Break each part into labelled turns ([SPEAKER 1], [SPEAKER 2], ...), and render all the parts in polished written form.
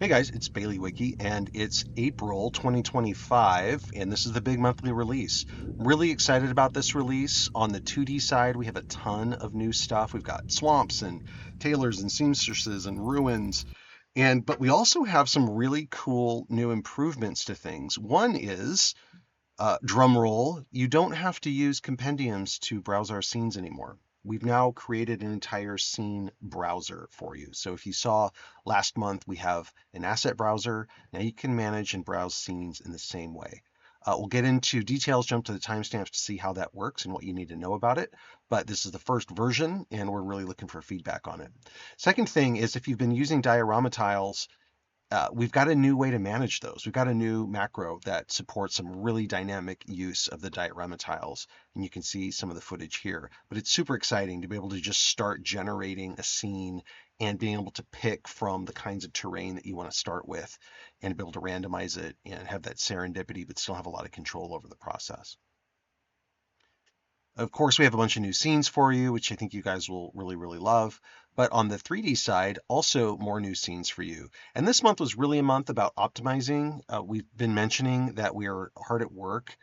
[SPEAKER 1] Hey guys, it's Baileywiki and it's April 2025 and this is the big monthly release. Really excited about this release. On the 2D side, we have a ton of new stuff. We've got swamps and tailors and seamstresses and ruins. But we also have some really cool new improvements to things. One is, drum roll, you don't have to use compendiums to browse our scenes anymore. We've now created an entire scene browser for you. So if you saw last month, we have an asset browser. Now you can manage and browse scenes in the same way. We'll get into details, jump to the timestamps to see how that works and what you need to know about it. But this is the first version, and we're really looking for feedback on it. Second thing is, if you've been using diorama tiles, we've got a new way to manage those. We've got a new macro that supports some really dynamic use of the diorama tiles, and you can see some of the footage here. But it's super exciting to be able to just start generating a scene and being able to pick from the kinds of terrain that you want to start with and be able to randomize it and have that serendipity, but still have a lot of control over the process. Of course, we have a bunch of new scenes for you, which I think you guys will really, really love. But on the 3D side, also more new scenes for you. And this month was really a month about optimizing. We've been mentioning that we are hard at work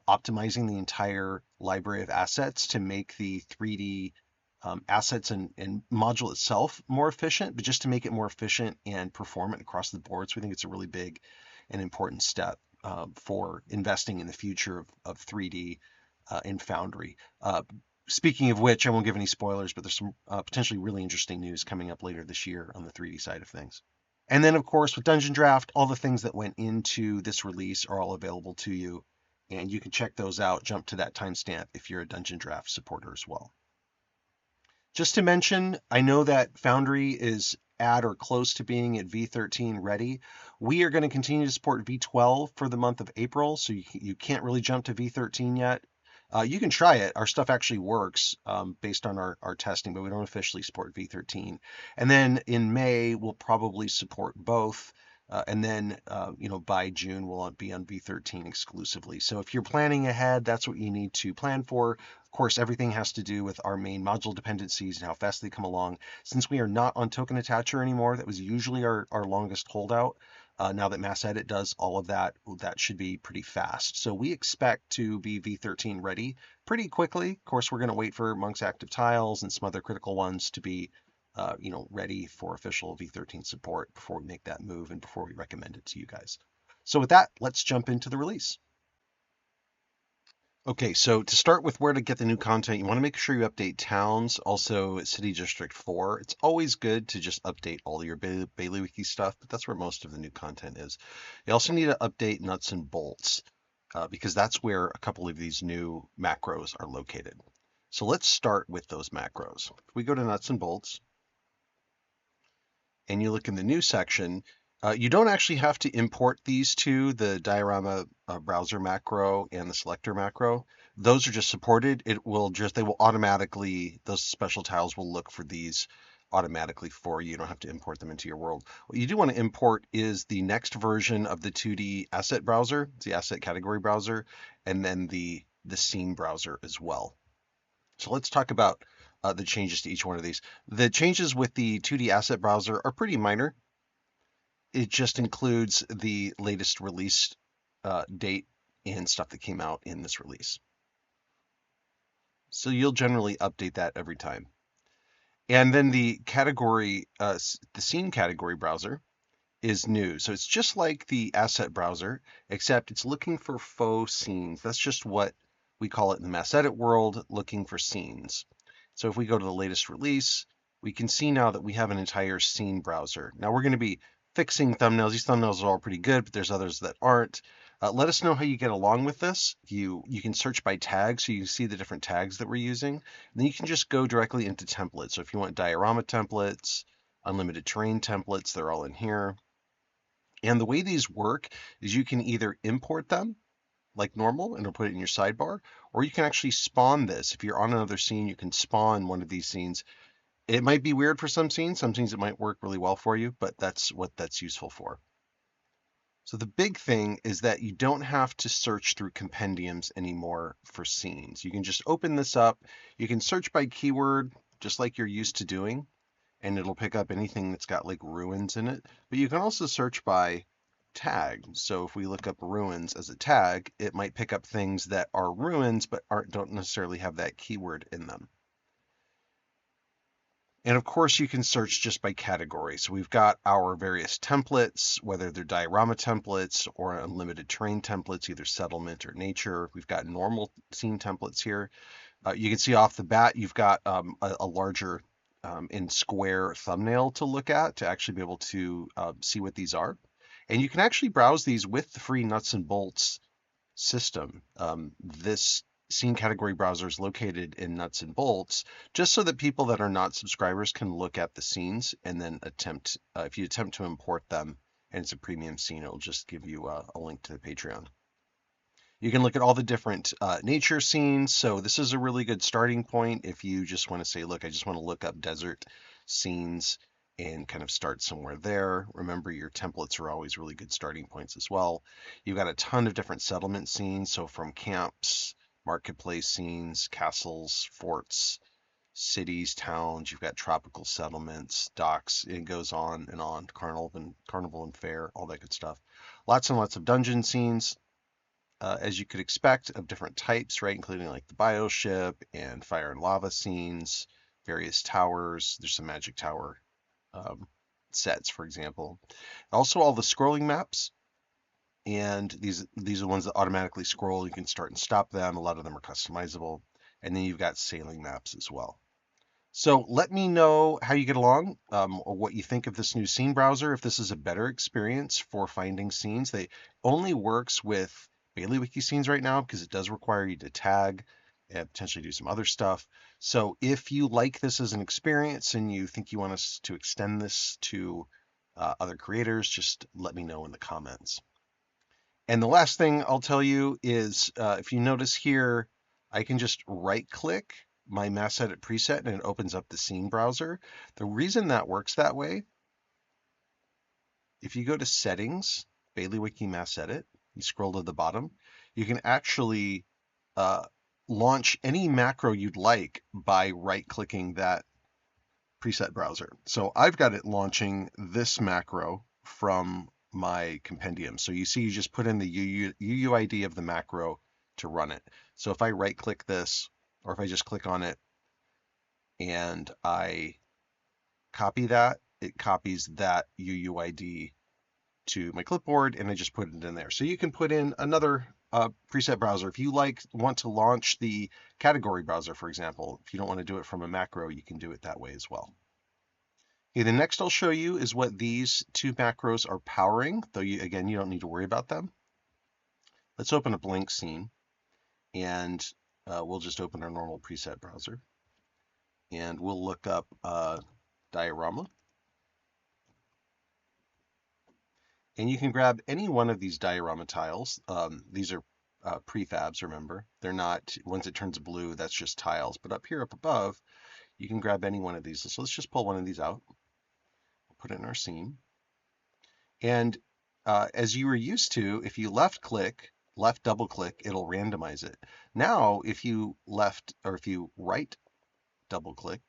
[SPEAKER 1] optimizing the entire library of assets to make the 3D assets and module itself more efficient, but just to make it more efficient and performant across the board. So we think it's a really big and important step for investing in the future of 3D in Foundry. Speaking of which, I won't give any spoilers, but there's some potentially really interesting news coming up later this year on the 3D side of things. And then, of course, with Dungeondraft, all the things that went into this release are all available to you, and you can check those out. Jump to that timestamp if you're a Dungeondraft supporter as well. Just to mention, I know that Foundry is at or close to being at V13 ready. We are going to continue to support V12 for the month of April, so you can't really jump to V13 yet. You can try it. Our stuff actually works based on our testing, but we don't officially support V13. And then in May, we'll probably support both. And then, by June, we'll be on V13 exclusively. So if you're planning ahead, that's what you need to plan for. Of course, everything has to do with our main module dependencies and how fast they come along. Since we are not on token attacher anymore, that was usually our longest holdout. Now that Mass Edit does all of that, that should be pretty fast. So we expect to be V13 ready pretty quickly. Of course, we're going to wait for Monk's active tiles and some other critical ones to be ready for official V13 support before we make that move and before we recommend it to you guys. So with that, let's jump into the release. Okay, so to start with where to get the new content, you want to make sure you update towns, also City District 4. It's always good to just update all your Baileywiki stuff, but that's where most of the new content is. You also need to update nuts and bolts because that's where a couple of these new macros are located. So let's start with those macros. If we go to nuts and bolts, and you look in the new section, you don't actually have to import these two, the diorama browser macro and the selector macro. Those are just supported. They will automatically, those special tiles will look for these automatically for you. You don't have to import them into your world. What you do want to import is the next version of the 2D asset browser, the asset category browser, and then the scene browser as well. So let's talk about the changes to each one of these. The changes with the 2D asset browser are pretty minor. It just includes the latest release date and stuff that came out in this release. So you'll generally update that every time. And then the scene category browser is new. So it's just like the asset browser, except it's looking for faux scenes. That's just what we call it in the Mass Edit world, looking for scenes. So if we go to the latest release, we can see now that we have an entire scene browser. Now we're going to be fixing thumbnails. These thumbnails are all pretty good, but there's others that aren't. Let us know how you get along with this. You can search by tag, so you can see the different tags that we're using. And then you can just go directly into templates. So if you want diorama templates, unlimited terrain templates, they're all in here. And the way these work is you can either import them like normal and it'll put it in your sidebar, or you can actually spawn this. If you're on another scene, you can spawn one of these scenes. It might be weird for some scenes it might work really well for you, but that's what that's useful for. So the big thing is that you don't have to search through compendiums anymore for scenes. You can just open this up. You can search by keyword, just like you're used to doing. and it'll pick up anything that's got like ruins in it. But you can also search by tag. So if we look up ruins as a tag, it might pick up things that are ruins but don't necessarily have that keyword in them. And of course, you can search just by category. So we've got our various templates, whether they're diorama templates or unlimited terrain templates, either settlement or nature. We've got normal scene templates here. You can see off the bat, you've got a larger in square thumbnail to look at to actually be able to see what these are. And you can actually browse these with the free nuts and bolts system. This scene category browser is located in nuts and bolts, just so that people that are not subscribers can look at the scenes and then attempt, if you attempt to import them and it's a premium scene, it'll just give you a link to the Patreon. You can look at all the different nature scenes. So this is a really good starting point if you just want to say, look, I just want to look up desert scenes and kind of start somewhere there. Remember, your templates are always really good starting points as well. You've got a ton of different settlement scenes. So from camps, marketplace scenes, castles, forts, cities, towns, you've got tropical settlements, docks, it goes on, carnival and fair, all that good stuff. Lots and lots of dungeon scenes. As you could expect, of different types, right? Including like the bioship and fire and lava scenes, various towers. There's some magic tower sets, for example. Also, all the scrolling maps, and these are the ones that automatically scroll. You can start and stop them. A lot of them are customizable. And then you've got sailing maps as well. So let me know how you get along, or what you think of this new scene browser. If this is a better experience for finding scenes, they only works with Baileywiki scenes right now because it does require you to tag and potentially do some other stuff. So if you like this as an experience and you think you want us to extend this to other creators, just let me know in the comments. And the last thing I'll tell you is if you notice here, I can just right click my mass edit preset and it opens up the scene browser. The reason that works that way, if you go to settings, Baileywiki mass edit, you scroll to the bottom, you can actually launch any macro you'd like by right clicking that preset browser. So I've got it launching this macro from my compendium. So you see, you just put in the UUID of the macro to run it. So if I right click this, or if I just click on it and I copy that, it copies that UUID to my clipboard and I just put it in there. So you can put in another preset browser. If you want to launch the category browser, for example, if you don't want to do it from a macro, you can do it that way as well. Okay, the next I'll show you is what these two macros are powering, though again, you don't need to worry about them. Let's open a blank scene, and we'll just open our normal preset browser, and we'll look up Diorama. And you can grab any one of these diorama tiles. These are prefabs, remember. They're not, once it turns blue, that's just tiles. But up here, up above, you can grab any one of these. So let's just pull one of these out. Put it in our scene. And as you were used to, if you left double click, it'll randomize it. Now, if you right double click,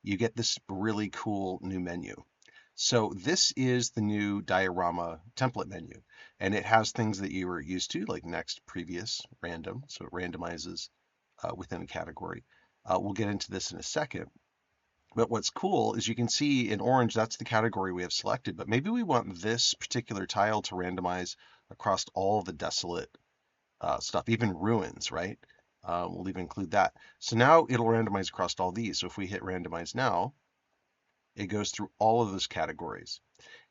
[SPEAKER 1] you get this really cool new menu. So this is the new diorama template menu, and it has things that you were used to, like next, previous, random. So it randomizes within a category. We'll get into this in a second. But what's cool is you can see in orange, that's the category we have selected, but maybe we want this particular tile to randomize across all the desolate stuff, even ruins, right? We'll even include that. So now it'll randomize across all these. So if we hit randomize now, it goes through all of those categories.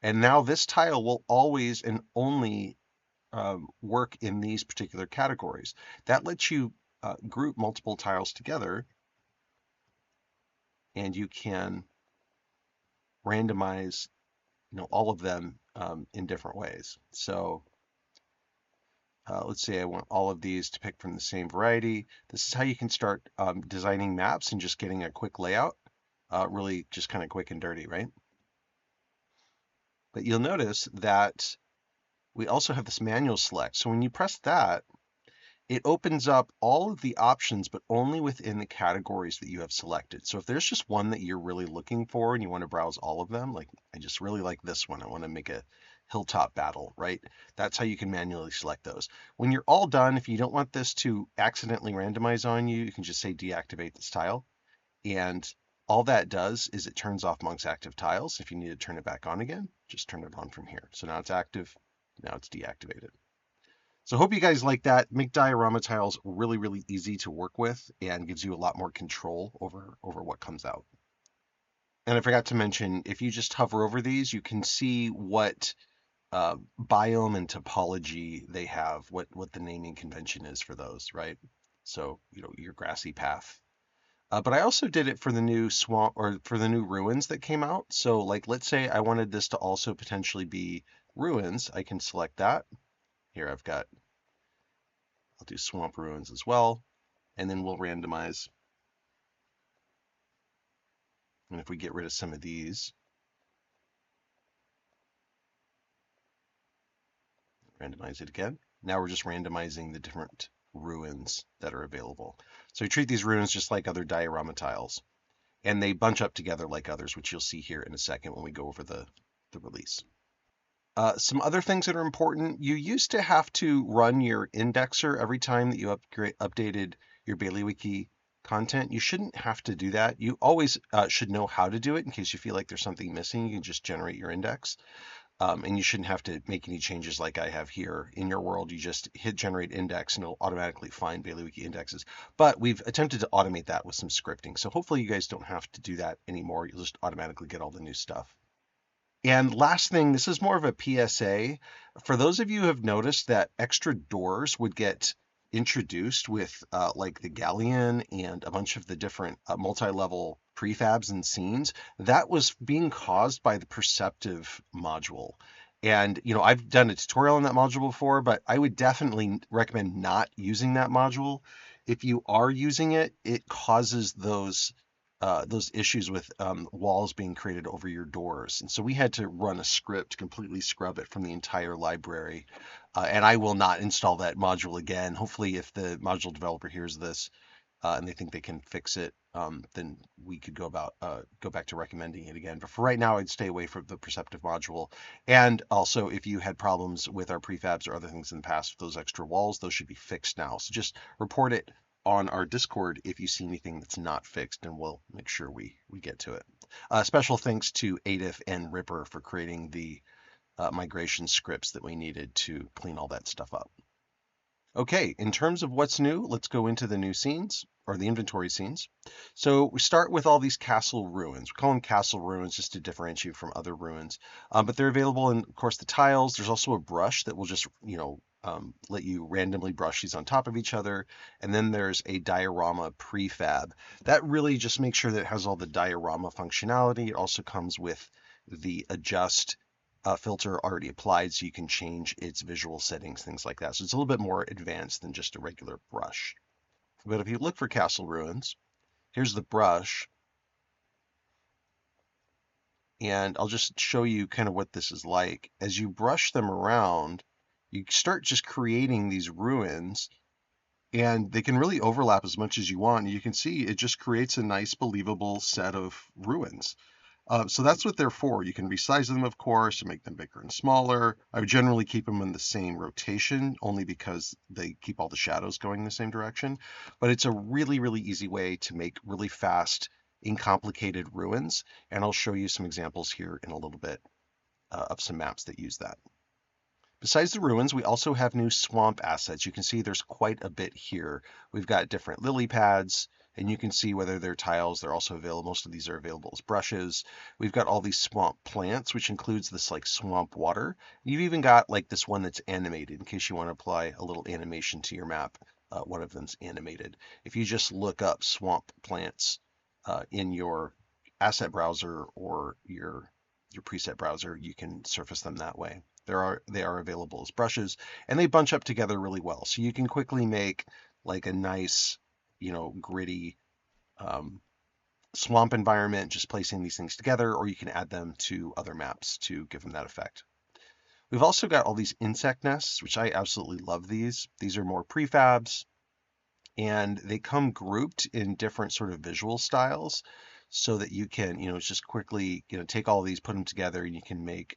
[SPEAKER 1] And now this tile will always and only work in these particular categories. That lets you group multiple tiles together, and you can randomize, all of them in different ways. So let's say I want all of these to pick from the same variety. This is how you can start designing maps and just getting a quick layout, really just kind of quick and dirty, right? But you'll notice that we also have this manual select. So when you press that, it opens up all of the options, but only within the categories that you have selected. So if there's just one that you're really looking for and you want to browse all of them, like I just really like this one, I want to make a hilltop battle, right? That's how you can manually select those. When you're all done, if you don't want this to accidentally randomize on you, you can just say deactivate this tile. And all that does is it turns off Monk's active tiles. If you need to turn it back on again, just turn it on from here. So now it's active, now it's deactivated. So hope you guys like that. Make diorama tiles really, really easy to work with and gives you a lot more control over what comes out. And I forgot to mention, if you just hover over these, you can see what biome and topology they have, what the naming convention is for those, right? So, your grassy path. But I also did it for the new swamp or for the new ruins that came out. So like, let's say I wanted this to also potentially be ruins. I can select that. Here I'll do swamp ruins as well. And then we'll randomize. And if we get rid of some of these, randomize it again. Now we're just randomizing the different ruins that are available. So we treat these ruins just like other diorama tiles. And they bunch up together like others, which you'll see here in a second when we go over the release. Some other things that are important, you used to have to run your indexer every time that you updated your Baileywiki content. You shouldn't have to do that. You always should know how to do it in case you feel like there's something missing. You can just generate your index. And you shouldn't have to make any changes like I have here. In your world, you just hit generate index and it'll automatically find Baileywiki indexes. But we've attempted to automate that with some scripting. So hopefully you guys don't have to do that anymore. You'll just automatically get all the new stuff. And last thing, this is more of a PSA. For those of you who have noticed that extra doors would get introduced with like the galleon and a bunch of the different multi-level prefabs and scenes, that was being caused by the Perceptive module. And I've done a tutorial on that module before, but I would definitely recommend not using that module. If you are using it, it causes those issues with walls being created over your doors. And so we had to run a script, completely scrub it from the entire library. And I will not install that module again. Hopefully, if the module developer hears this and they think they can fix it, then we could go back to recommending it again. But for right now, I'd stay away from the Perceptive module. And also, if you had problems with our prefabs or other things in the past with those extra walls, those should be fixed now. So just report it on our Discord if you see anything that's not fixed, and we'll make sure we get to it. Special thanks to Adif and Ripper for creating the migration scripts that we needed to clean all that stuff up. Okay, in terms of what's new, let's go into the new scenes, or the inventory scenes. So we start with all these castle ruins. We call them castle ruins just to differentiate from other ruins. But they're available in, of course, the tiles. There's also a brush that will just, let you randomly brush these on top of each other. And then there's a diorama prefab. That really just makes sure that it has all the diorama functionality. It also comes with the adjust filter already applied, so you can change its visual settings, things like that. So it's a little bit more advanced than just a regular brush. But if you look for castle ruins, here's the brush. And I'll just show you kind of what this is like. As you brush them around, you start just creating these ruins, and they can really overlap as much as you want. And you can see it just creates a nice, believable set of ruins. So that's what they're for. You can resize them, of course, and make them bigger and smaller. I would generally keep them in the same rotation, only because they keep all the shadows going in the same direction. But it's a really, really easy way to make really fast, uncomplicated ruins. And I'll show you some examples here in a little bit of some maps that use that. Besides the ruins, we also have new swamp assets. You can see there's quite a bit here. We've got different lily pads, and you can see whether they're tiles. They're also available. Most of these are available as brushes. We've got all these swamp plants, which includes this like swamp water. You've even got like this one that's animated in case you want to apply a little animation to your map. One of them's animated. If you just look up swamp plants in your asset browser or your preset browser, you can surface them that way. They are available as brushes, and they bunch up together really well. So you can quickly make like a nice, gritty swamp environment, just placing these things together, or you can add them to other maps to give them that effect. We've also got all these insect nests, which I absolutely love these. These are more prefabs, and they come grouped in different sort of visual styles so that you can, just quickly, take all these, put them together, and you can make,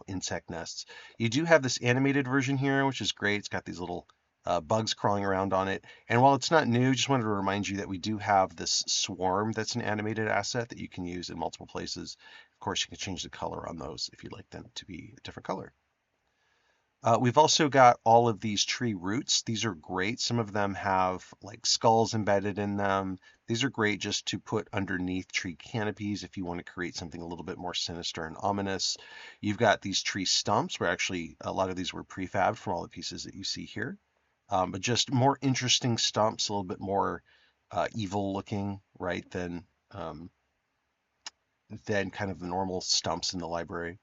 [SPEAKER 1] insect nests. You do have this animated version here, which is great. It's got these little bugs crawling around on it. And while it's not new, just wanted to remind you that we do have this swarm that's an animated asset that you can use in multiple places. Of course, you can change the color on those if you'd like them to be a different color. We've also got all of these tree roots. These are great. Some of them have like skulls embedded in them. These are great just to put underneath tree canopies if you want to create something a little bit more sinister and ominous. You've got these tree stumps where actually a lot of these were prefabbed from all the pieces that you see here. But just more interesting stumps, a little bit more evil looking, right, than kind of the normal stumps in the library.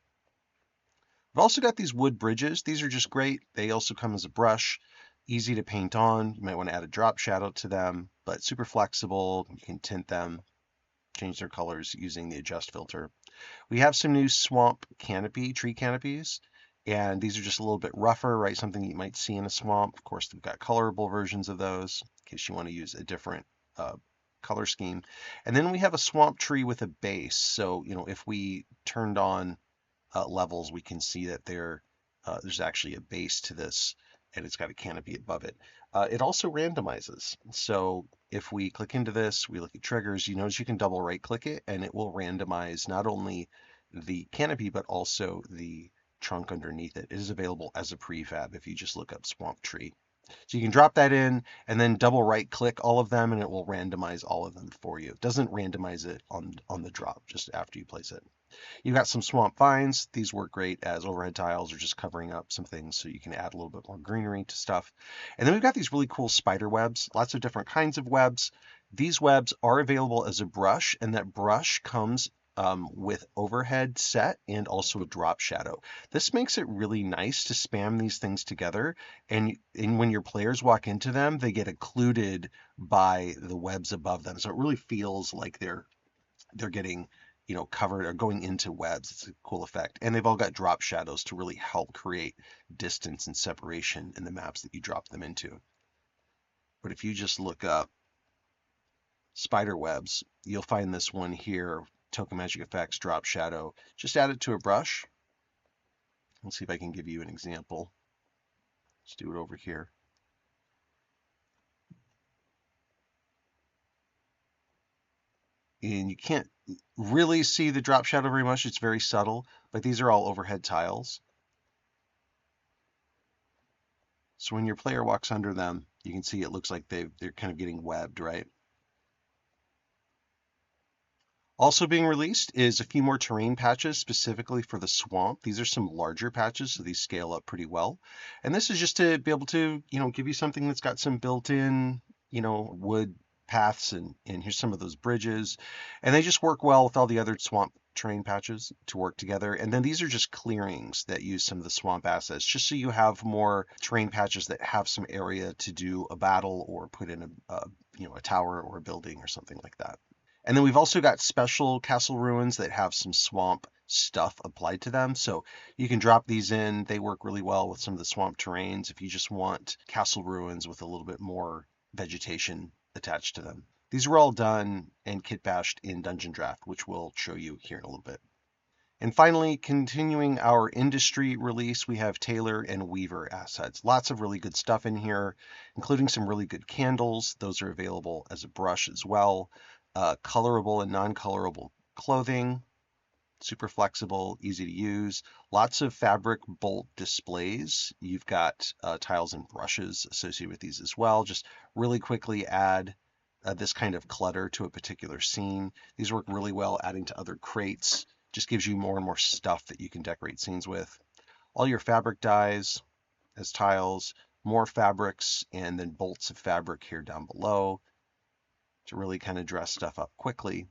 [SPEAKER 1] I've also got these wood bridges. These are just great. They also come as a brush, easy to paint on. You might want to add a drop shadow to them, but super flexible. You can tint them, change their colors using the adjust filter. We have some new swamp tree canopies, and these are just a little bit rougher, right? Something you might see in a swamp. Of course, we've got colorable versions of those in case you want to use a different color scheme. And then we have a swamp tree with a base. So, if we turned on levels, we can see that there's actually a base to this, and it's got a canopy above it. It also randomizes. So if we click into this, we look at triggers, you notice you can double right click it, and it will randomize not only the canopy, but also the trunk underneath it. It is available as a prefab if you just look up swamp tree. So you can drop that in and then double right click all of them, and it will randomize all of them for you. It doesn't randomize it on the drop, just after you place it. You've got some swamp vines. These work great as overhead tiles or just covering up some things so you can add a little bit more greenery to stuff. And then we've got these really cool spider webs, lots of different kinds of webs. These webs are available as a brush, and that brush comes with overhead set and also a drop shadow. This makes it really nice to spam these things together, and when your players walk into them, they get occluded by the webs above them. So it really feels like they're getting covered or going into webs. It's a cool effect. And they've all got drop shadows to really help create distance and separation in the maps that you drop them into. But if you just look up spider webs, you'll find this one here, Token Magic Effects Drop Shadow. Just add it to a brush. Let's see if I can give you an example. Let's do it over here. And you can't really see the drop shadow very much. It's very subtle, but these are all overhead tiles. So when your player walks under them, you can see it looks like they're kind of getting webbed, right? Also being released is a few more terrain patches specifically for the swamp. These are some larger patches, so these scale up pretty well. And this is just to be able to, give you something that's got some built-in, wood paths, and here's some of those bridges. And they just work well with all the other swamp terrain patches to work together. And then these are just clearings that use some of the swamp assets, just so you have more terrain patches that have some area to do a battle or put in a tower or a building or something like that. And then we've also got special castle ruins that have some swamp stuff applied to them. So you can drop these in. They work really well with some of the swamp terrains if you just want castle ruins with a little bit more vegetation attached to them. These were all done and kit bashed in Dungeondraft, which we'll show you here in a little bit. And finally, continuing our industry release, we have Tailor and Weaver assets. Lots of really good stuff in here, including some really good candles. Those are available as a brush as well. Colorable and non-colorable clothing, super flexible, easy to use. Lots of fabric bolt displays. You've got tiles and brushes associated with these as well. Just really quickly add this kind of clutter to a particular scene. These work really well adding to other crates. Just gives you more and more stuff that you can decorate scenes with. All your fabric dyes as tiles, more fabrics, and then bolts of fabric here down below to really kind of dress stuff up quickly.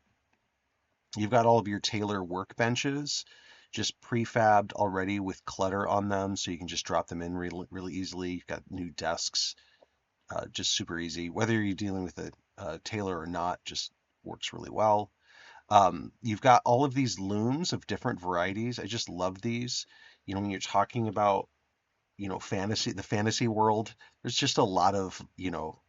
[SPEAKER 1] You've got all of your Tailor workbenches just prefabbed already with clutter on them, so you can just drop them in really easily. You've got new desks, just super easy. Whether you're dealing with a Tailor or not, just works really well. You've got all of these looms of different varieties. I just love these. You know, when you're talking about, you know, the fantasy world, there's just a lot of, you know,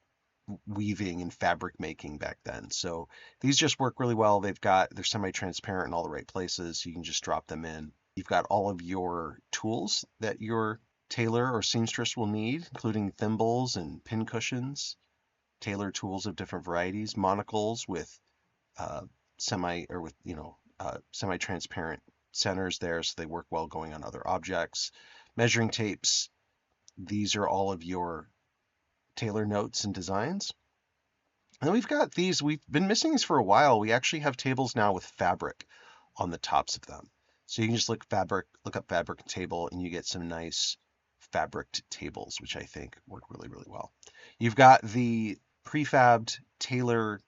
[SPEAKER 1] weaving and fabric making back then. So these just work really well. They're semi-transparent in all the right places. So you can just drop them in. You've got all of your tools that your tailor or seamstress will need, including thimbles and pin cushions, tailor tools of different varieties, monocles with semi-transparent centers there, so they work well going on other objects. Measuring tapes. These are all of your tailor notes and designs. And then we've got these. We've been missing these for a while. We actually have tables now with fabric on the tops of them. So you can just look up fabric table, and you get some nice fabric tables, which I think work really, really well. You've got the prefabbed tailor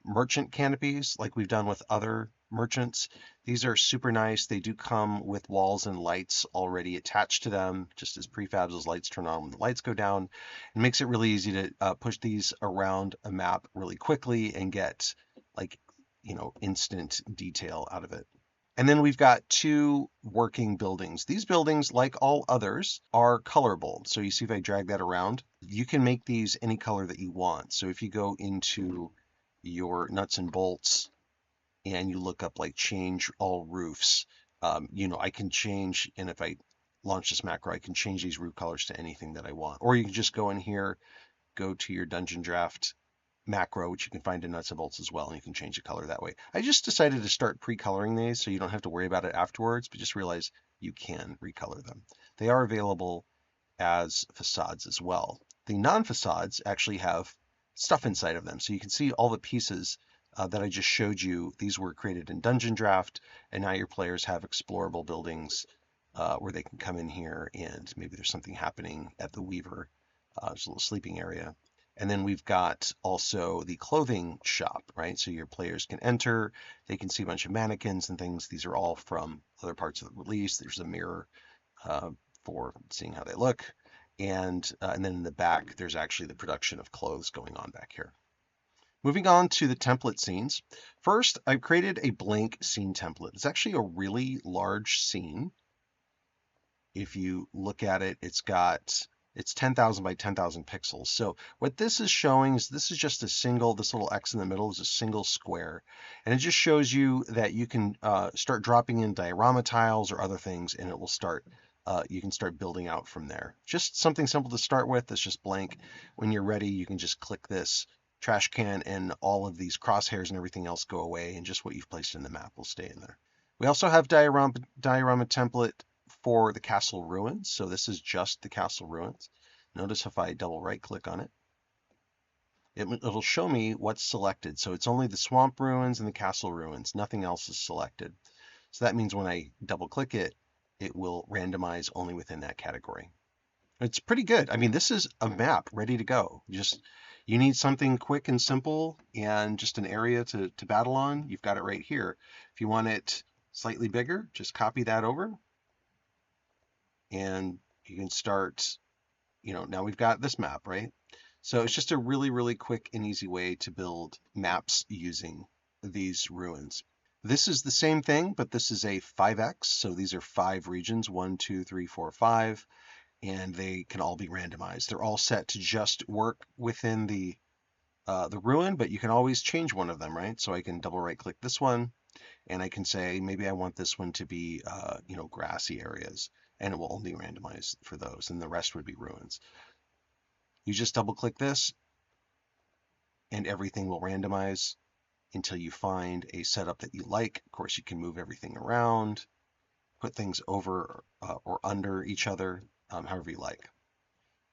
[SPEAKER 1] merchant canopies like we've done with other merchants. These are super nice. They do come with walls and lights already attached to them, just as prefabs. Those lights turn on when the lights go down. It makes it really easy to push these around a map really quickly and get, like, you know, instant detail out of it. And then we've got two working buildings. These buildings, like all others, are colorable. So you see if I drag that around, you can make these any color that you want. So if you go into your nuts and bolts and you look up like change all roofs, you know, I can change, and if I launch this macro, I can change these roof colors to anything that I want. Or you can just go in here, go to your Dungeondraft macro, which you can find in nuts and bolts as well, and you can change the color that way. I just decided to start pre-coloring these so you don't have to worry about it afterwards, but just realize you can recolor them. They are available as facades as well. The non-facades actually have stuff inside of them, so you can see all the pieces that I just showed you. These were created in Dungeondraft, and now your players have explorable buildings where they can come in here, and maybe there's something happening at the Weaver. There's a little sleeping area. And then we've got also the clothing shop, right? So your players can enter, they can see a bunch of mannequins and things. These are all from other parts of the release. There's a mirror for seeing how they look. And then in the back, there's actually the production of clothes going on back here. Moving on to the template scenes. First, I've created a blank scene template. It's actually a really large scene. If you look at it, it's 10,000 by 10,000 pixels. So what this is showing is this is just this little X in the middle is a single square. And it just shows you that you can start dropping in diorama tiles or other things, and it will start, you can start building out from there. Just something simple to start with. It's just blank. When you're ready, you can just click this trash can, and all of these crosshairs and everything else go away, and just what you've placed in the map will stay in there. We also have diorama template for the castle ruins. So this is just the castle ruins. Notice if I double right click on it, it'll show me what's selected. So it's only the swamp ruins and the castle ruins. Nothing else is selected. So that means when I double click it, it will randomize only within that category. It's pretty good. I mean, this is a map ready to go. You need something quick and simple and just an area to battle on. You've got it right here. If you want it slightly bigger, just copy that over. And you can start, you know, now we've got this map, right? So it's just a really, really quick and easy way to build maps using these ruins. This is the same thing, but this is a 5x. So these are 5 regions, 1, 2, 3, 4, 5, and they can all be randomized. They're all set to just work within the ruin, but you can always change one of them, right? So I can double right click this one, and I can say, maybe I want this one to be, you know, grassy areas, and it will only randomize for those, and the rest would be ruins. You just double click this, and everything will randomize until you find a setup that you like. Of course, you can move everything around, put things over or under each other, however you like.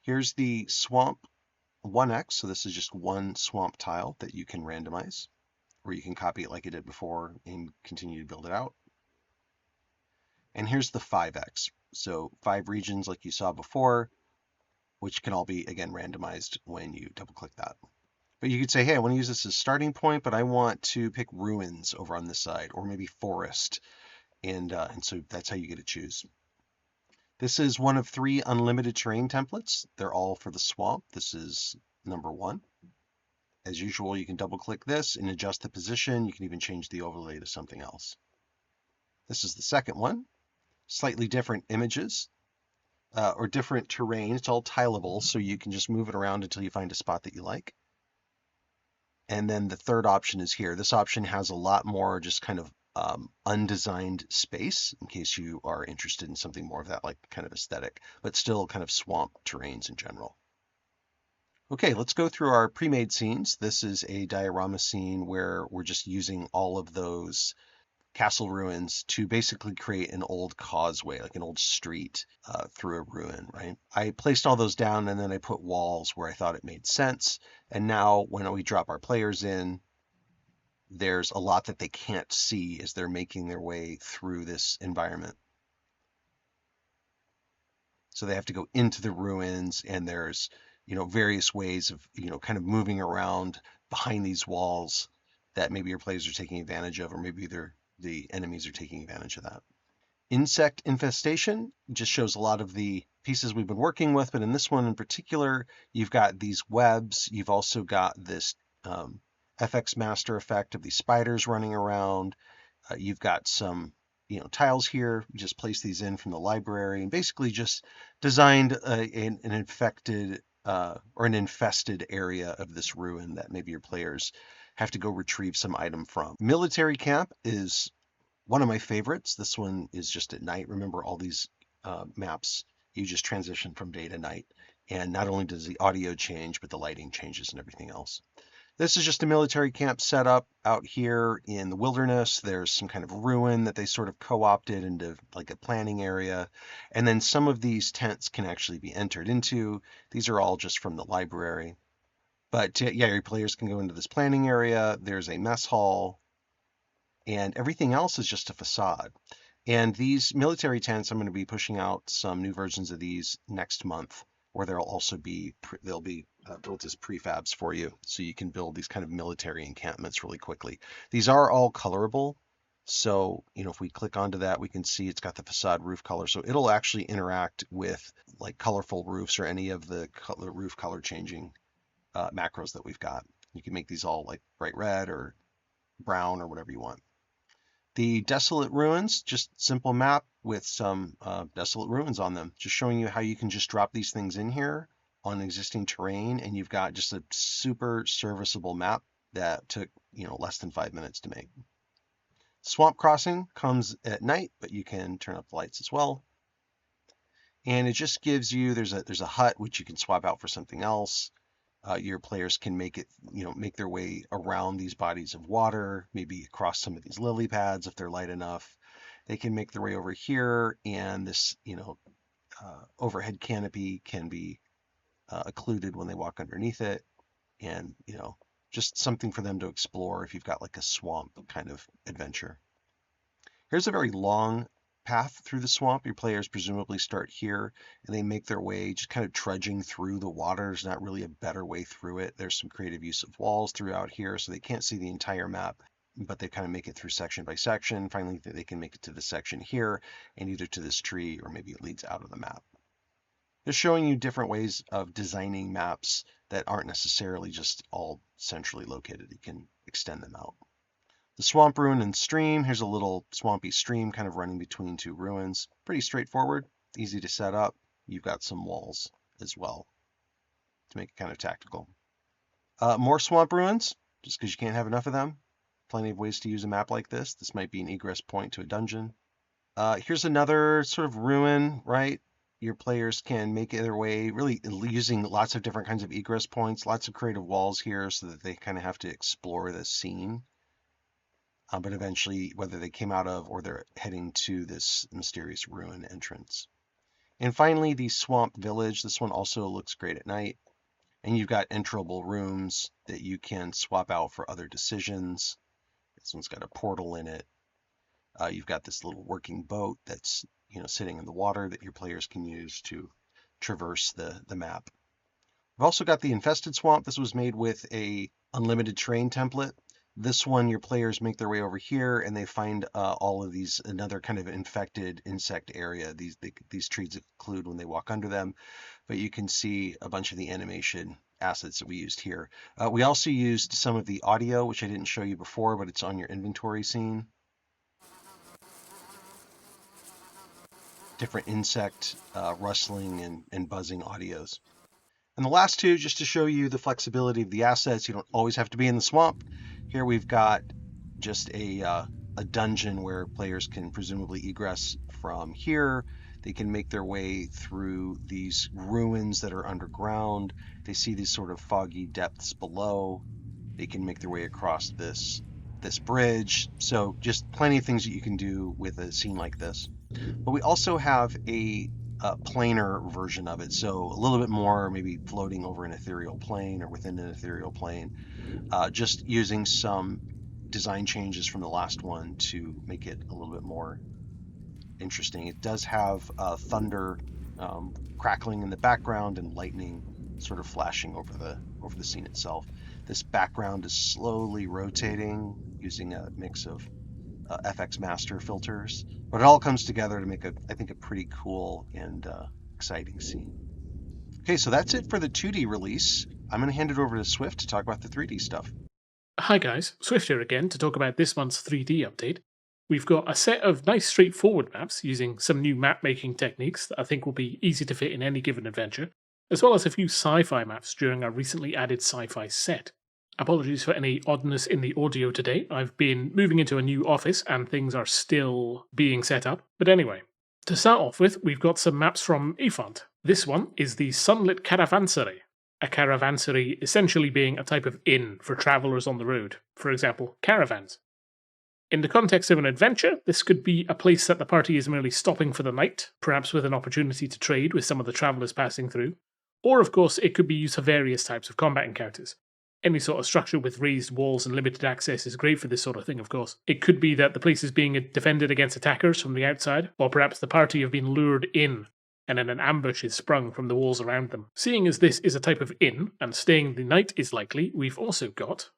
[SPEAKER 1] Here's the swamp 1x, so this is just one swamp tile that you can randomize, or you can copy it like I did before and continue to build it out. And here's the 5x, so 5 regions like you saw before, which can all be, again, randomized when you double click that. But you could say, hey, I want to use this as a starting point, but I want to pick ruins over on this side, or maybe forest, and so that's how you get to choose. This is one of 3 unlimited terrain templates. They're all for the swamp. This is number 1. As usual, you can double click this and adjust the position. You can even change the overlay to something else. This is the second one. slightly different images or different terrain. It's all tileable, so you can just move it around until you find a spot that you like. And then the third option is here. This option has a lot more just kind of undesigned space in case you are interested in something more of that like kind of aesthetic, but still kind of swamp terrains in general. Okay, let's go through our pre-made scenes. This is a diorama scene where we're just using all of those castle ruins to basically create an old causeway, like an old street through a ruin, right? I placed all those down and then I put walls where I thought it made sense. And now when we drop our players in, there's a lot that they can't see as they're making their way through this environment. So they have to go into the ruins, and there's, various ways of, kind of moving around behind these walls that maybe your players are taking advantage of, or maybe the enemies are taking advantage of that. Insect infestation just shows a lot of the pieces we've been working with, but in this one in particular, you've got these webs. You've also got this FX master effect of these spiders running around. You've got some tiles here. You just place these in from the library and basically just designed an infected or an infested area of this ruin that maybe your players have to go retrieve some item from. Military camp is one of my favorites. This one is just at night. Remember, all these maps, you just transition from day to night. And not only does the audio change, but the lighting changes and everything else. This is just a military camp set up out here in the wilderness. There's some kind of ruin that they sort of co-opted into like a planning area. And then some of these tents can actually be entered into. These are all just from the library. But yeah, your players can go into this planning area. There's a mess hall. And everything else is just a facade. And these military tents, I'm going to be pushing out some new versions of these next month, where they'll also be built as prefabs for you, so you can build these kind of military encampments really quickly. These are all colorable, so if we click onto that, we can see it's got the facade roof color, so it'll actually interact with like colorful roofs or any of the roof color changing macros that we've got. You can make these all like bright red or brown or whatever you want. The Desolate Ruins, just simple map with some desolate ruins on them, just showing you how you can just drop these things in here on existing terrain, and you've got just a super serviceable map that took less than 5 minutes to make. Swamp Crossing comes at night, but you can turn up the lights as well. And it just gives you, there's a hut which you can swap out for something else. Your players can make their way around these bodies of water, maybe across some of these lily pads if they're light enough. They can make their way over here, and this, overhead canopy can be occluded when they walk underneath it, and just something for them to explore if you've got like a swamp kind of adventure. Here's a very long path through the swamp. Your players presumably start here and they make their way just kind of trudging through the water. There's not really a better way through it. There's some creative use of walls throughout here, so they can't see the entire map, but they kind of make it through section by section. Finally, they can make it to the section here and either to this tree or maybe it leads out of the map. Just showing you different ways of designing maps that aren't necessarily just all centrally located. You can extend them out. The swamp ruin and stream. Here's a little swampy stream kind of running between two ruins. Pretty straightforward, easy to set up. You've got some walls as well to make it kind of tactical. More swamp ruins, just because you can't have enough of them. Plenty of ways to use a map like this. This might be an egress point to a dungeon. Here's another sort of ruin, right? Your players can make their way really using lots of different kinds of egress points, lots of creative walls here so that they kind of have to explore the scene. But eventually, whether they came out of or they're heading to this mysterious ruin entrance. And finally, the swamp village. This one also looks great at night. And you've got enterable rooms that you can swap out for other decisions. This one's got a portal in it. You've got this little working boat that's sitting in the water that your players can use to traverse the map. We've also got the infested swamp. This was made with a unlimited terrain template. This one, your players make their way over here and they find all of these, another kind of infected insect area. These trees occlude when they walk under them, but you can see a bunch of the animation assets that we used here. We also used some of the audio, which I didn't show you before, but it's on your inventory scene. different insect rustling and buzzing audios. And the last two, just to show you the flexibility of the assets, you don't always have to be in the swamp. Here we've got just a dungeon where players can presumably egress from here. They can make their way through these ruins that are underground. They see these sort of foggy depths below. They can make their way across this bridge. So just plenty of things that you can do with a scene like this. But we also have a planar version of it, so a little bit more maybe floating over an ethereal plane or within an ethereal plane, just using some design changes from the last one to make it a little bit more interesting. It does have thunder crackling in the background and lightning sort of flashing over the scene itself. This background is slowly rotating using a mix of FX Master filters, but it all comes together to make I think a pretty cool and exciting scene. Okay, so that's it for the 2D release. I'm going to hand it over to Swift to talk about the 3D stuff.
[SPEAKER 2] Hi guys, Swift here again to talk about this month's 3D update. We've got a set of nice straightforward maps using some new map making techniques that I think will be easy to fit in any given adventure, as well as a few sci-fi maps during our recently added sci-fi set. Apologies for any oddness in the audio today. I've been moving into a new office and things are still being set up. But anyway, to start off with, we've got some maps from Effant. This one is the Sunlit Caravansary. A caravansary essentially being a type of inn for travellers on the road, for example, caravans. In the context of an adventure, this could be a place that the party is merely stopping for the night, perhaps with an opportunity to trade with some of the travellers passing through. Or, of course, it could be used for various types of combat encounters. Any sort of structure with raised walls and limited access is great for this sort of thing, of course. It could be that the place is being defended against attackers from the outside, or perhaps the party have been lured in, and then an ambush is sprung from the walls around them. Seeing as this is a type of inn, and staying the night is likely, we've also got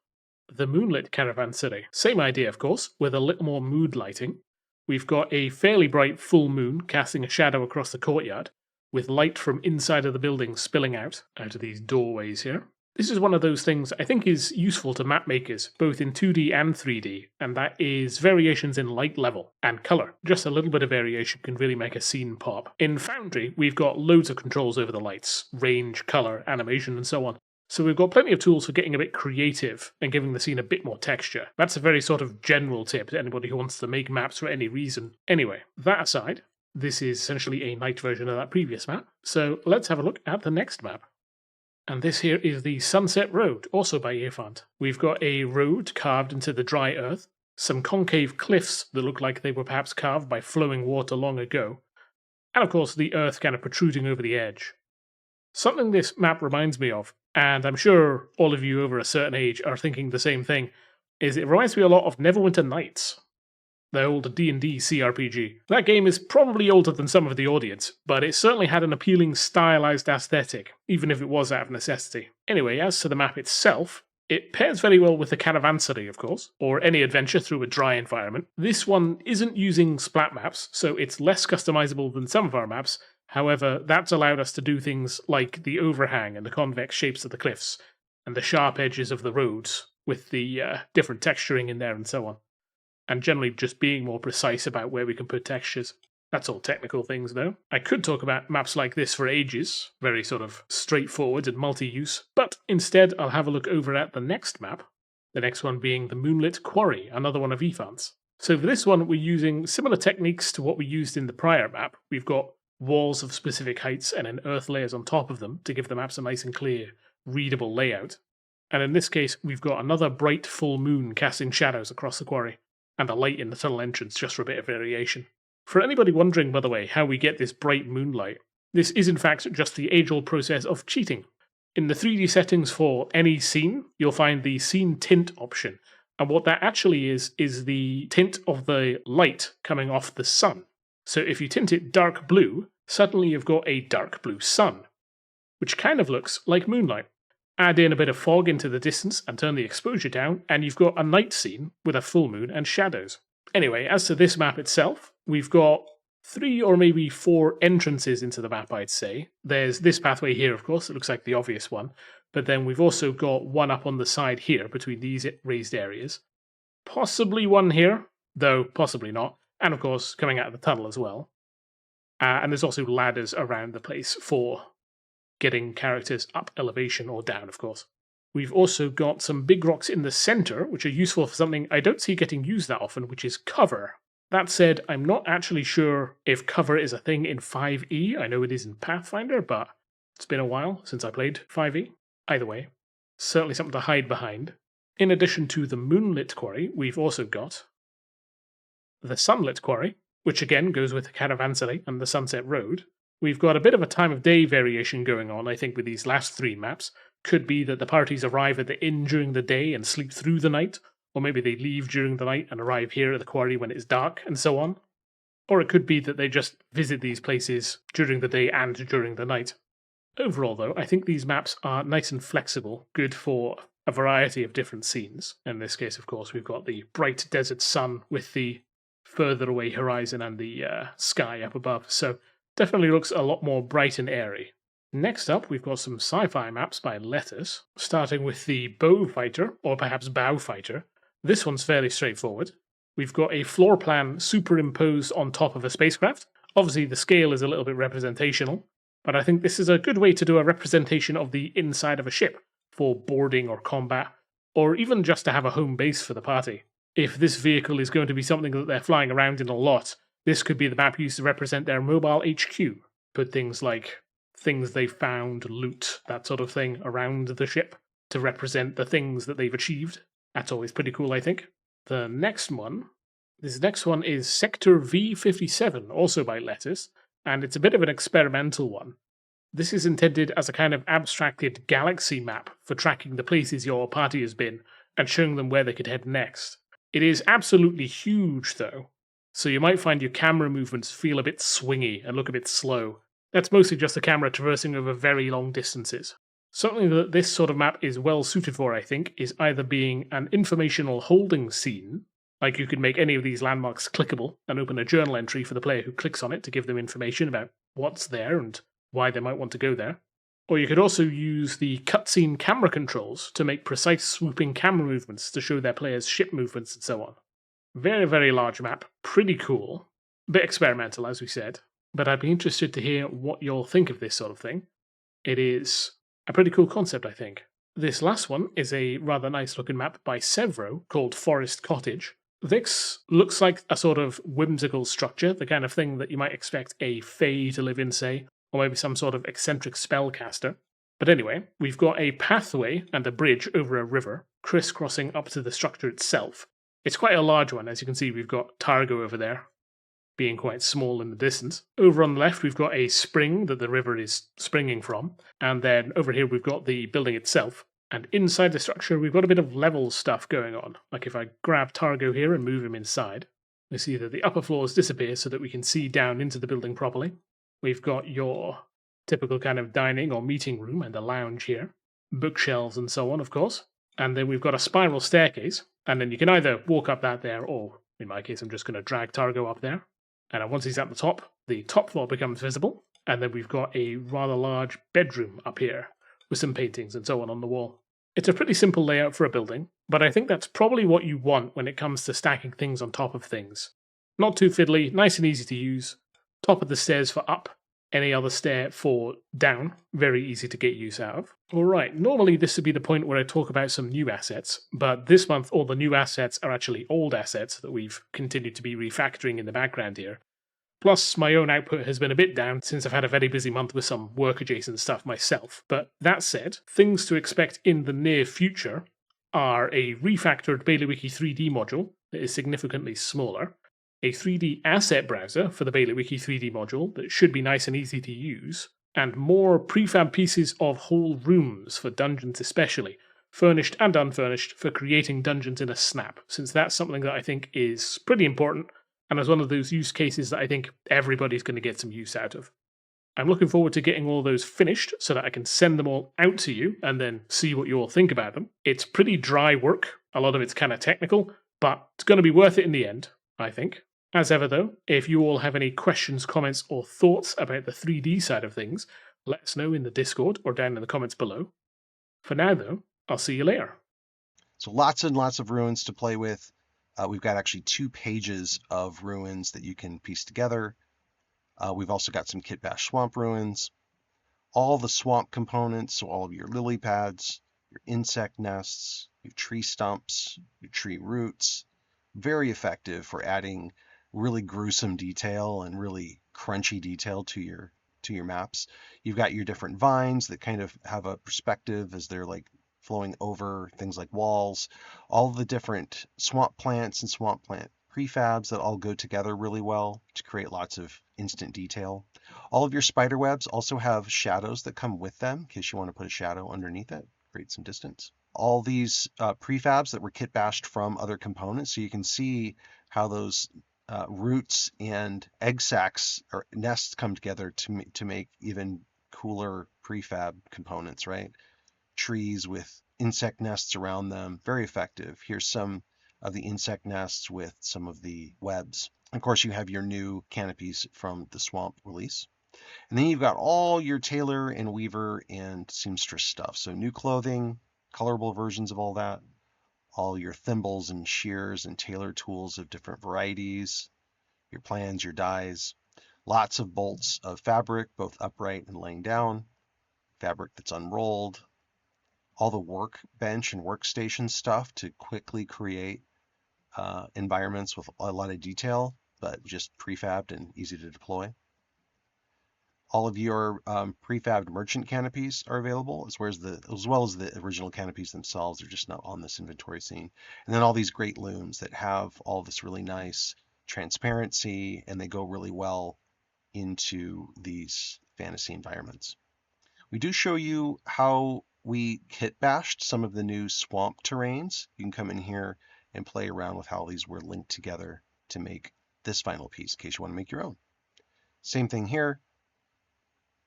[SPEAKER 2] the Moonlit Caravansary. Same idea, of course, with a little more mood lighting. We've got a fairly bright full moon casting a shadow across the courtyard, with light from inside of the building spilling out of these doorways here. This is one of those things I think is useful to map makers, both in 2D and 3D, and that is variations in light level and colour. Just a little bit of variation can really make a scene pop. In Foundry, we've got loads of controls over the lights, range, colour, animation, and so on. So we've got plenty of tools for getting a bit creative and giving the scene a bit more texture. That's a very sort of general tip to anybody who wants to make maps for any reason. Anyway, that aside, this is essentially a night version of that previous map, so let's have a look at the next map. And this here is the Sunset Road, also by Effant. We've got a road carved into the dry earth, some concave cliffs that look like they were perhaps carved by flowing water long ago, and of course the earth kind of protruding over the edge. Something this map reminds me of, and I'm sure all of you over a certain age are thinking the same thing, is it reminds me a lot of Neverwinter Nights, the old D&D CRPG. That game is probably older than some of the audience, but it certainly had an appealing stylized aesthetic, even if it was out of necessity. Anyway, as to the map itself, it pairs very well with the Caravansary, of course, or any adventure through a dry environment. This one isn't using splat maps, so it's less customizable than some of our maps. However, that's allowed us to do things like the overhang and the convex shapes of the cliffs, and the sharp edges of the roads, with the different texturing in there and so on. And generally just being more precise about where we can put textures. That's all technical things, though. I could talk about maps like this for ages, very sort of straightforward and multi-use, but instead I'll have a look over at the next map, the next one being the Moonlit Quarry, another one of Effant's. So for this one, we're using similar techniques to what we used in the prior map. We've got walls of specific heights and then earth layers on top of them to give the maps a nice and clear, readable layout. And in this case, we've got another bright full moon casting shadows across the quarry, and a light in the tunnel entrance just for a bit of variation. For anybody wondering, by the way, how we get this bright moonlight, this is in fact just the age-old process of cheating. In the 3D settings for any scene, you'll find the scene tint option, and what that actually is the tint of the light coming off the sun. So if you tint it dark blue, suddenly you've got a dark blue sun, which kind of looks like moonlight. Add in a bit of fog into the distance and turn the exposure down, and you've got a night scene with a full moon and shadows. Anyway, as to this map itself, we've got 3 or maybe 4 entrances into the map, I'd say. There's this pathway here, of course, it looks like the obvious one, but then we've also got one up on the side here between these raised areas. Possibly one here, though possibly not, and of course coming out of the tunnel as well. And there's also ladders around the place for getting characters up elevation or down, of course. We've also got some big rocks in the center, which are useful for something I don't see getting used that often, which is cover. That said, I'm not actually sure if cover is a thing in 5e. I know it is in Pathfinder, but it's been a while since I played 5e. Either way, certainly something to hide behind. In addition to the moonlit quarry, we've also got the sunlit quarry, which again goes with the Caravansary and the Sunset Road. We've got a bit of a time of day variation going on, I think, with these last three maps. Could be that the parties arrive at the inn during the day and sleep through the night, or maybe they leave during the night and arrive here at the quarry when it's dark, and so on. Or it could be that they just visit these places during the day and during the night. Overall, though, I think these maps are nice and flexible, good for a variety of different scenes. In this case, of course, we've got the bright desert sun with the further away horizon and the sky up above, so definitely looks a lot more bright and airy. Next up, we've got some sci-fi maps by Letters, starting with the Bow Fighter, or perhaps Bow Fighter. This one's fairly straightforward. We've got a floor plan superimposed on top of a spacecraft. Obviously, the scale is a little bit representational, but I think this is a good way to do a representation of the inside of a ship for boarding or combat, or even just to have a home base for the party. If this vehicle is going to be something that they're flying around in a lot, this could be the map used to represent their mobile HQ. Put things like things they found, loot, that sort of thing around the ship to represent the things that they've achieved. That's always pretty cool, I think. This next one is Sector V57, also by Letters, and it's a bit of an experimental one. This is intended as a kind of abstracted galaxy map for tracking the places your party has been and showing them where they could head next. It is absolutely huge, though, so you might find your camera movements feel a bit swingy and look a bit slow. That's mostly just the camera traversing over very long distances. Something that this sort of map is well suited for, I think, is either being an informational holding scene, like you could make any of these landmarks clickable and open a journal entry for the player who clicks on it to give them information about what's there and why they might want to go there. Or you could also use the cutscene camera controls to make precise swooping camera movements to show their players' ship movements and so on. Very, very large map, pretty cool. A bit experimental, as we said, but I'd be interested to hear what you'll think of this sort of thing. It is a pretty cool concept, I think. This last one is a rather nice looking map by Sevro called Forest Cottage. This looks like a sort of whimsical structure, the kind of thing that you might expect a fae to live in, say, or maybe some sort of eccentric spellcaster. But anyway, we've got a pathway and a bridge over a river, crisscrossing up to the structure itself. It's quite a large one, as you can see. We've got Targo over there, being quite small in the distance. Over on the left, we've got a spring that the river is springing from, and then over here we've got the building itself. And inside the structure, we've got a bit of level stuff going on. Like if I grab Targo here and move him inside, we see that the upper floors disappear so that we can see down into the building properly. We've got your typical kind of dining or meeting room and a lounge here. Bookshelves and so on, of course. And then we've got a spiral staircase. And then you can either walk up that there, or in my case, I'm just going to drag Targo up there. And once he's at the top floor becomes visible. And then we've got a rather large bedroom up here with some paintings and so on the wall. It's a pretty simple layout for a building, but I think that's probably what you want when it comes to stacking things on top of things. Not too fiddly, nice and easy to use. Top of the stairs for up, any other stair for down, very easy to get use out of. Alright, normally this would be the point where I talk about some new assets, but this month all the new assets are actually old assets that we've continued to be refactoring in the background here. Plus, my own output has been a bit down since I've had a very busy month with some work-adjacent stuff myself. But that said, things to expect in the near future are a refactored Baileywiki 3D module that is significantly smaller, a 3D asset browser for the Baileywiki 3D module that should be nice and easy to use, and more prefab pieces of whole rooms for dungeons especially, furnished and unfurnished, for creating dungeons in a snap, since that's something that I think is pretty important, and as one of those use cases that I think everybody's going to get some use out of. I'm looking forward to getting all those finished so that I can send them all out to you and then see what you all think about them. It's pretty dry work, a lot of it's kind of technical, but it's going to be worth it in the end, I think. As ever though, if you all have any questions, comments, or thoughts about the 3D side of things, let us know in the Discord or down in the comments below. For now though, I'll see you later.
[SPEAKER 1] So lots and lots of ruins to play with. We've got actually 2 pages of ruins that you can piece together. We've also got some kit bash swamp ruins, all the swamp components, so all of your lily pads, your insect nests, your tree stumps, your tree roots. Very effective for adding really gruesome detail and really crunchy detail to your maps. You've got your different vines that kind of have a perspective as they're like flowing over things like walls, all the different swamp plants and swamp plant prefabs that all go together really well to create lots of instant detail. All of your spider webs also have shadows that come with them in case you want to put a shadow underneath it, create some distance. All these prefabs that were kit bashed from other components, so you can see how those roots and egg sacs or nests come together to make even cooler prefab components, right? Trees with insect nests around them, very effective. Here's some of the insect nests with some of the webs. Of course, you have your new canopies from the Swamp release. And then you've got all your tailor and weaver and seamstress stuff. So new clothing, colorable versions of all that, all your thimbles and shears and tailor tools of different varieties, your plans, your dies, lots of bolts of fabric, both upright and laying down, fabric that's unrolled, all the workbench and workstation stuff to quickly create environments with a lot of detail, but just prefabbed and easy to deploy. All of your prefabbed merchant canopies are available, as well as the original canopies themselves. They're just not on this inventory scene. And then all these great looms that have all this really nice transparency, and they go really well into these fantasy environments. We do show you how we kit bashed some of the new swamp terrains. You can come in here and play around with how these were linked together to make this final piece in case you want to make your own. Same thing here,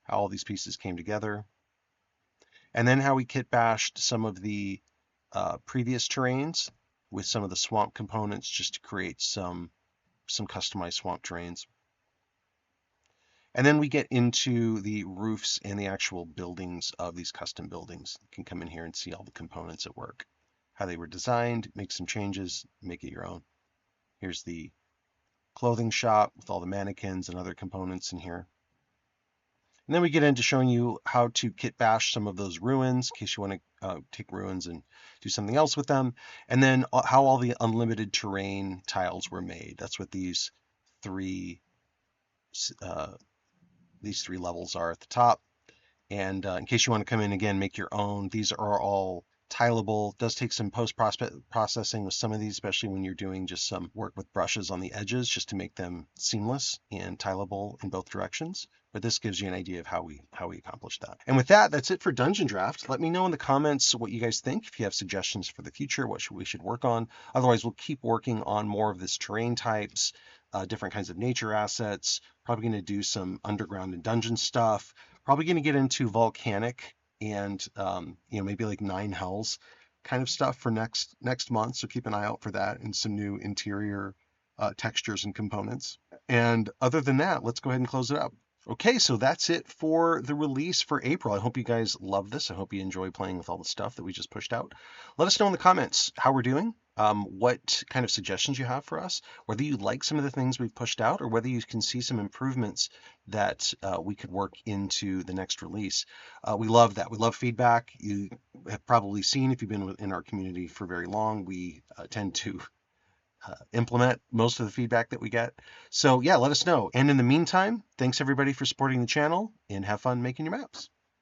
[SPEAKER 1] how all these pieces came together. And then how we kit bashed some of the previous terrains with some of the swamp components just to create some customized swamp terrains. And then we get into the roofs and the actual buildings of these custom buildings. You can come in here and see all the components at work, how they were designed, make some changes, make it your own. Here's the clothing shop with all the mannequins and other components in here. And then we get into showing you how to kit bash some of those ruins in case you want to take ruins and do something else with them. And then how all the unlimited terrain tiles were made. That's what these three levels are at the top. And in case you want to come in again, make your own, these are all tileable. It does take some post-processing with some of these, especially when you're doing just some work with brushes on the edges just to make them seamless and tileable in both directions. But this gives you an idea of how we accomplish that. And with that, that's it for Dungeondraft. Let me know in the comments what you guys think. If you have suggestions for the future, what we should work on. Otherwise, we'll keep working on more of this terrain types, different kinds of nature assets. Probably going to do some underground and dungeon stuff. Probably going to get into volcanic and maybe like 9 hells kind of stuff for next month. So keep an eye out for that and some new interior textures and components. And other than that, let's go ahead and close it up. Okay, so that's it for the release for April. I hope you guys love this. I hope you enjoy playing with all the stuff that we just pushed out. Let us know in the comments how we're doing, what kind of suggestions you have for us, whether you like some of the things we've pushed out or whether you can see some improvements that we could work into the next release. We love that. We love feedback. You have probably seen, if you've been in our community for very long, we tend to implement most of the feedback that we get. So yeah, let us know. And in the meantime, thanks everybody for supporting the channel and have fun making your maps.